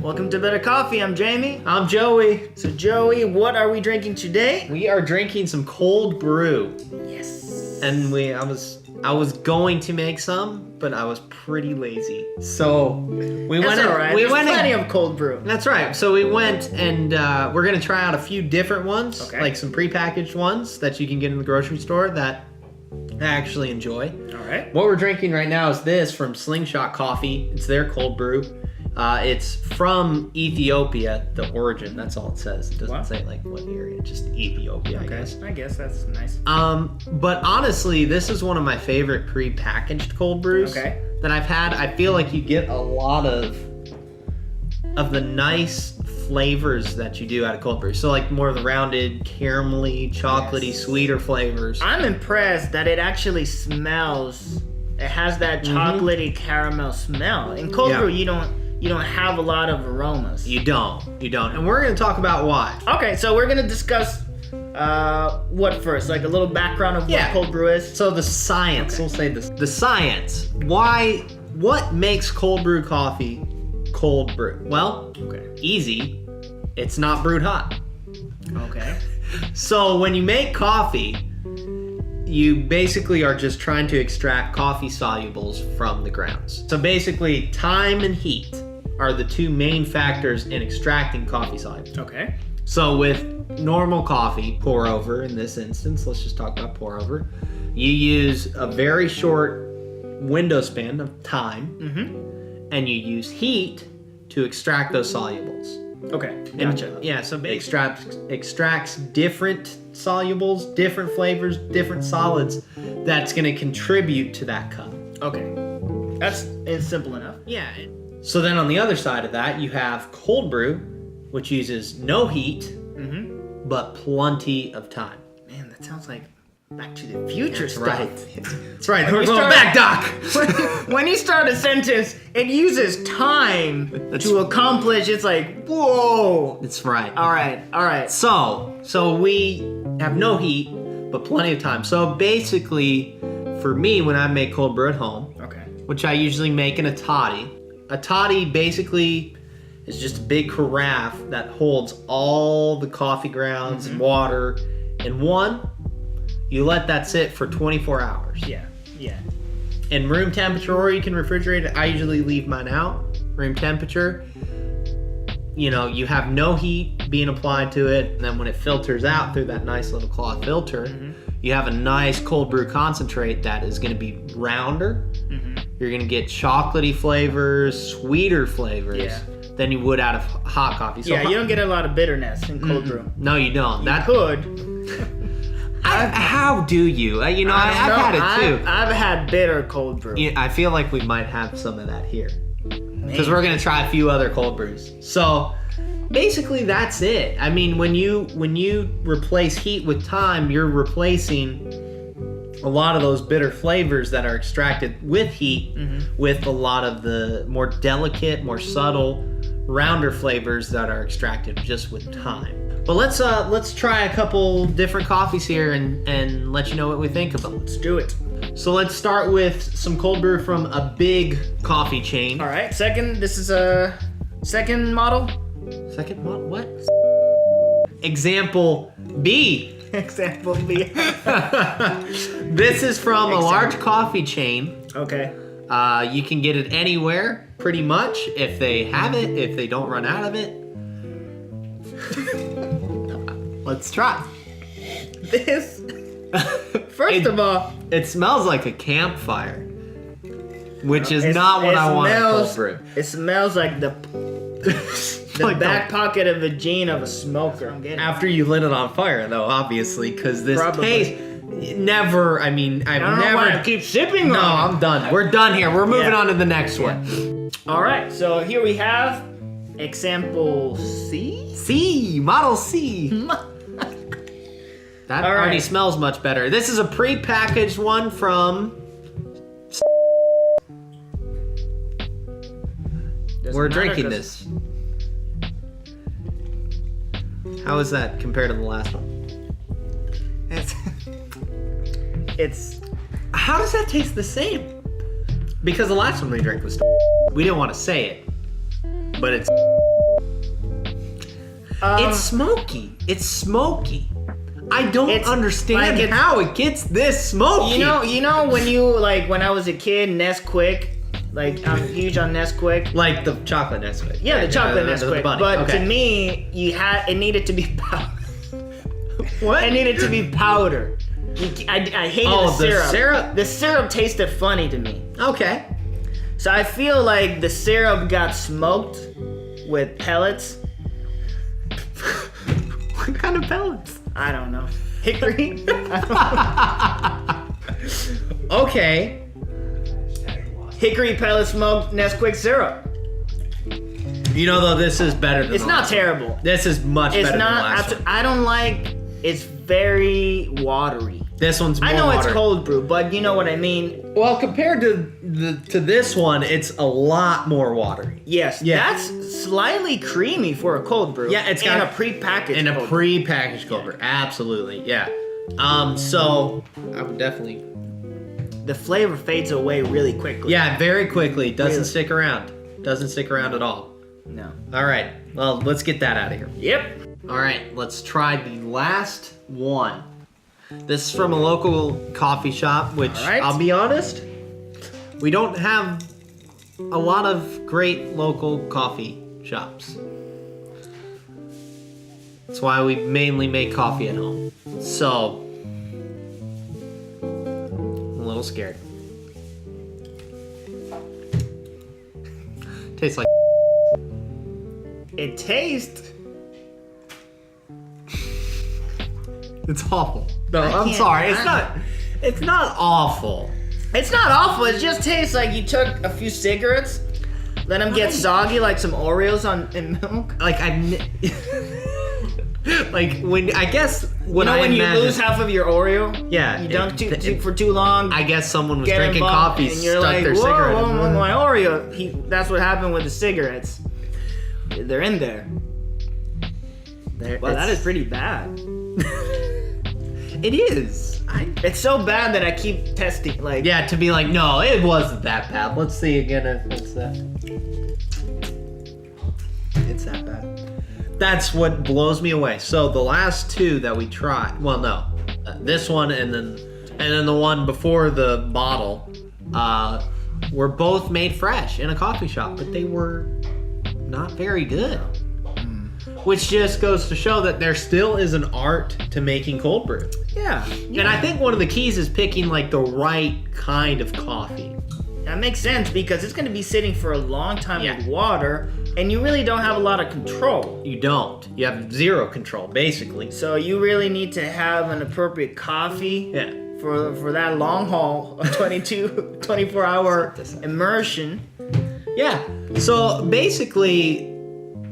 Welcome to Better Coffee. I'm Jamie. I'm Joey. So Joey, what are we drinking today? We are drinking some cold brew. Yes. And I was going to make some, but I was pretty lazy. So we That's went. all right. There's plenty of cold brew. That's right. So we went and we're gonna try out a few different ones, like some prepackaged ones that you can get in the grocery store that I actually enjoy. All right. What we're drinking right now is this from Slingshot Coffee. It's their cold brew. It's from Ethiopia, the origin. That's all it says. It doesn't say like what area, just Ethiopia, I guess. I guess that's nice. But honestly, this is one of my favorite pre-packaged cold brews that I've had. I feel like you get a lot of the nice flavors that you do out of cold brew. So like more of the rounded, caramelly, chocolatey, sweeter flavors. I'm impressed that it actually smells. It has that chocolatey caramel smell. In cold brew, you don't have a lot of aromas. You don't. And we're going to talk about why. Okay, so we're going to discuss what first? Like a little background of what cold brew is? So the science, we'll say this. The science. What makes cold brew coffee cold brew? Well, easy. It's not brewed hot. Okay. So when you make coffee, you basically are just trying to extract coffee solubles from the grounds. So basically, time and heat are the two main factors in extracting coffee solubles. Okay. So with normal coffee, pour over in this instance, let's just talk about pour over. You use a very short window span of time, and you use heat to extract those solubles. Okay, gotcha. Yeah, so it extracts different solubles, different flavors, different solids that's going to contribute to that cup. Okay, it's simple enough. Yeah. So then on the other side of that, you have cold brew, which uses no heat, but plenty of time. Man, that sounds like Back to the Future stuff. Right. That's right. We're going back, Doc. When you start a sentence, it uses time to accomplish. It's like, whoa. That's right. All right. So we have no heat, but plenty of time. So basically, for me, when I make cold brew at home, which I usually make in a toddy basically is just a big carafe that holds all the coffee grounds and water in one. You let that sit for 24 hours. Yeah. In room temperature, or you can refrigerate it. I usually leave mine out. Room temperature. You know, you have no heat being applied to it. And then when it filters out through that nice little cloth filter, you have a nice cold brew concentrate that is going to be rounder. You're going to get chocolatey flavors, sweeter flavors than you would out of hot coffee. So you don't get a lot of bitterness in cold brew. No, you don't. You could. How do you? I've had it too. I've had bitter cold brew. Yeah, I feel like we might have some of that here. Because we're going to try a few other cold brews. So basically that's it. I mean, when you replace heat with time, you're replacing a lot of those bitter flavors that are extracted with heat with a lot of the more delicate, more subtle, rounder flavors that are extracted just with time. But let's try a couple different coffees here and let you know what we think of them. Let's do it. So let's start with some cold brew from a big coffee chain. All right, this is a second model. Second model? What? Example B. Example B. This is from a large coffee chain. Okay. You can get it anywhere, pretty much, if they have it, if they don't run out of it. Let's try. First of all, it smells like a campfire, which is not what I want in cold brew. It smells like the like back pocket of the jean of a smoker. After you lit it on fire, though, obviously, because this taste. Never. I mean, I've never. Keep sipping. No, I'm done. We're done here. We're moving on to the next one. All right. So here we have example C. Model C. That already smells much better. This is a pre-packaged one from. We're drinking this. How is that compared to the last one? it's. How does that taste the same? Because the last one we drank was. We didn't want to say it, but it's. It's smoky. It's smoky. I don't understand like how it gets this smoky. You know when when I was a kid, Nesquik. Like I'm huge on Nesquik. Like the chocolate Nesquik. Yeah, the chocolate Nesquik. But okay. to me, it needed to be powder. What? It needed to be powder. I hated the syrup. The syrup? The syrup tasted funny to me. Okay. So I feel like the syrup got smoked with pellets. What kind of pellets? I don't know. Hickory? Okay. Hickory pellet smoked Nesquik syrup. You know, though, this is better than It's not terrible. This is much better than the last one. I don't like. It's very watery. This one's more I know watery. it's cold brew, but you know what I mean. Well, compared to this one, it's a lot more watery. Yes, Yeah. that's slightly creamy for a cold brew. Yeah, it's and got a pre-packaged. And a cold brew. pre-packaged cold brew. Absolutely, yeah. So I would definitely. The flavor fades away really quickly. Yeah, very quickly. Doesn't Really? stick around. Doesn't stick around at all. No. All right. Well, let's get that out of here. Yep. All right, let's try the last one. This is from a local coffee shop, which All right. I'll be honest, we don't have a lot of great local coffee shops. That's why we mainly make coffee at home. So, I'm a little scared. Tastes like It tastes. it's awful. No, I I'm can't- sorry. It's not awful. It's not awful. It just tastes like you took a few cigarettes, let them get soggy like some Oreos in milk. Like like when I guess when You know I when imagine, you lose half of your Oreo? Yeah, You dunk for too long. I guess someone was get drinking involved, coffee, and you're stuck like, their whoa, cigarette. whoa, my Oreo. That's what happened with the cigarettes. They're in there. Well, that is pretty bad. It is. It's so bad that I keep testing. Like, Yeah, to be like, no, it wasn't that bad. Let's see again if it's that. It's that bad. That's what blows me away. So the last two that we tried, well, no, this one and then the one before the bottle, were both made fresh in a coffee shop, but they were not very good. Which just goes to show that there still is an art to making cold brew. yeah. And I think one of the keys is picking like the right kind of coffee. That makes sense because it's going to be sitting for a long time Yeah. with water, and you really don't have a lot of control. You don't. You have zero control, basically. So you really need to have an appropriate coffee Yeah. for that long haul of 24-hour immersion. Yeah. So basically,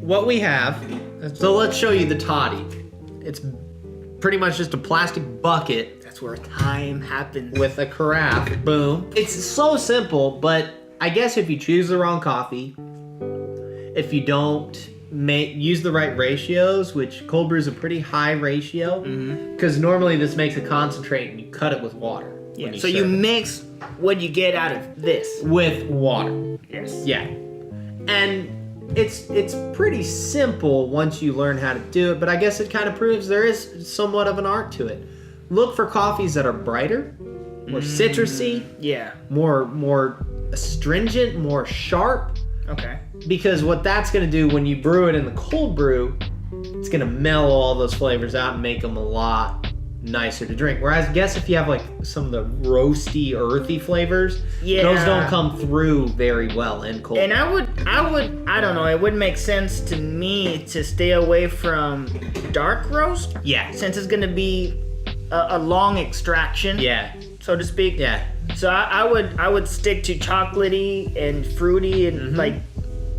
what we have. So let's show you the toddy. It's pretty much just a plastic bucket That's where time happens. with a carafe. Boom. It's so simple, but I guess if you choose the wrong coffee, if you don't use the right ratios, which cold brew is a pretty high ratio, because normally this makes a concentrate and you cut it with water. Yeah. when So you serve it. mix what you get out of this. With water. Yes. Yeah. And it's pretty simple once you learn how to do it, but I guess it kind of proves there is somewhat of an art to it. Look for coffees that are brighter, more citrusy, Yeah. more astringent, more sharp, Okay. because what that's going to do when you brew it in the cold brew, it's going to mellow all those flavors out and make them a lot nicer to drink. Whereas I guess if you have like some of the roasty, earthy flavors, Yeah. those don't come through very well in cold. And I don't know, it would make sense to me to stay away from dark roast. Yeah. Since it's gonna be a long extraction. Yeah. So to speak. Yeah. So I would stick to chocolatey and fruity and like.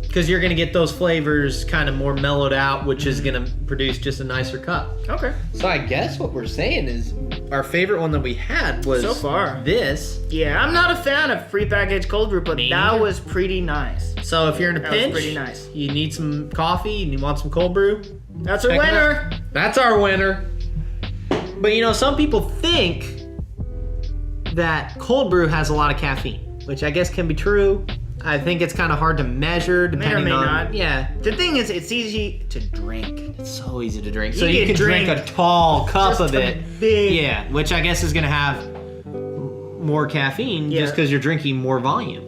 Because you're going to get those flavors kind of more mellowed out, which is going to produce just a nicer cup. Okay. So I guess what we're saying is our favorite one that we had was So far. this. Yeah, I'm not a fan of prepackaged cold brew, but Me that neither. was pretty nice. So if you're in a That was pinch, pretty nice. you need some coffee and you want some cold brew, That's a check it winner. out. That's our winner. But you know, some people think that cold brew has a lot of caffeine, which I guess can be true. I think it's kind of hard to measure depending may on. not. Yeah. The thing is, it's easy to drink. It's so easy to drink. You So you can can drink a drink tall cup just of a it. big- Yeah, which I guess is going to have more caffeine just because you're drinking more volume.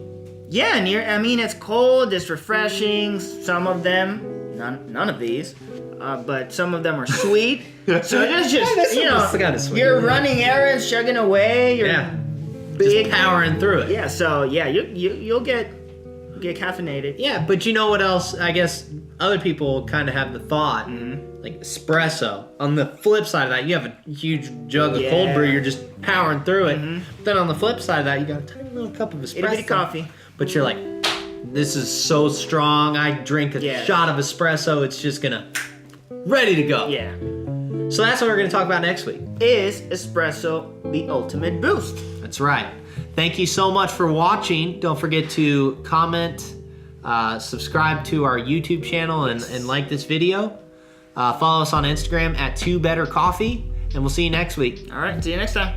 Yeah, and it's cold, it's refreshing. Some of them, none of these, but some of them are sweet. So it's just kinda sweet. you're running errands, chugging away. You're Yeah. big Just powering through it. Yeah, so yeah, you'll get caffeinated. Yeah, but you know what else? I guess other people kind of have the thought, like espresso. On the flip side of that, you have a huge jug of cold brew. You're just powering through it. Then on the flip side of that, you got a tiny little cup of espresso. Itty bitty coffee. But you're like, this is so strong. I drink a shot of espresso. It's just gonna ready to go. Yeah. So that's what we're gonna talk about next week. Is espresso the ultimate boost? That's right. Thank you so much for watching. Don't forget to comment, subscribe to our YouTube channel, and like this video. Follow us on Instagram at 2bettercoffee, and we'll see you next week. All right, see you next time.